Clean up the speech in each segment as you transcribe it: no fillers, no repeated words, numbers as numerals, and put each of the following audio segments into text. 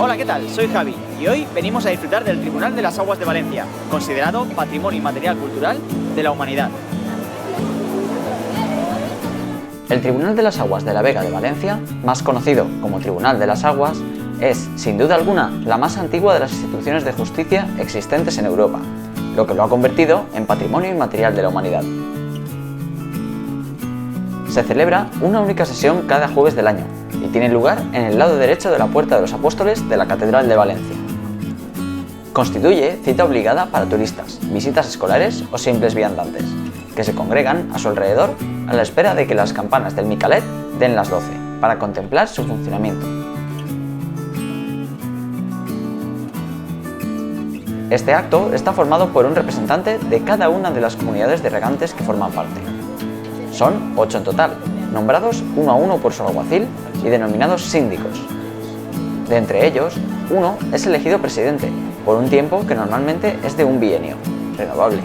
Hola, ¿qué tal? Soy Javi y hoy venimos a disfrutar del Tribunal de las Aguas de Valencia, considerado Patrimonio Inmaterial Cultural de la Humanidad. El Tribunal de las Aguas de la Vega de Valencia, más conocido como Tribunal de las Aguas, es, sin duda alguna, la más antigua de las instituciones de justicia existentes en Europa, lo que lo ha convertido en Patrimonio Inmaterial de la Humanidad. Se celebra una única sesión cada jueves del año y tiene lugar en el lado derecho de la Puerta de los Apóstoles de la Catedral de Valencia. Constituye cita obligada para turistas, visitas escolares o simples viandantes, que se congregan a su alrededor a la espera de que las campanas del Micalet den las 12, para contemplar su funcionamiento. Este acto está formado por un representante de cada una de las comunidades de regantes que forman parte. Son 8 en total, nombrados uno a uno por su alguacil y denominados síndicos. De entre ellos, uno es elegido presidente, por un tiempo que normalmente es de un bienio, renovable.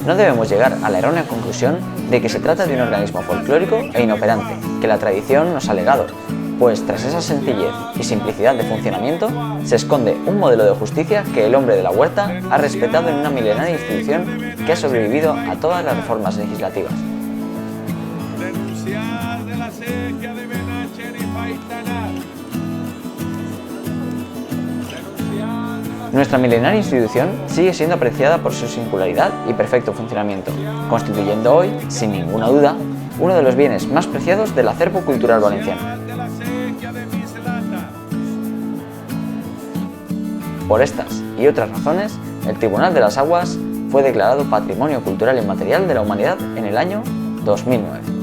No debemos llegar a la errónea conclusión de que se trata de un organismo folclórico e inoperante, que la tradición nos ha legado, pues tras esa sencillez y simplicidad de funcionamiento se esconde un modelo de justicia que el hombre de la huerta ha respetado en una milenaria institución que ha sobrevivido a todas las reformas legislativas. Nuestra milenaria institución sigue siendo apreciada por su singularidad y perfecto funcionamiento, constituyendo hoy, sin ninguna duda, uno de los bienes más preciados del acervo cultural valenciano. Por estas y otras razones, el Tribunal de las Aguas fue declarado Patrimonio Cultural Inmaterial de la Humanidad en el año 2009.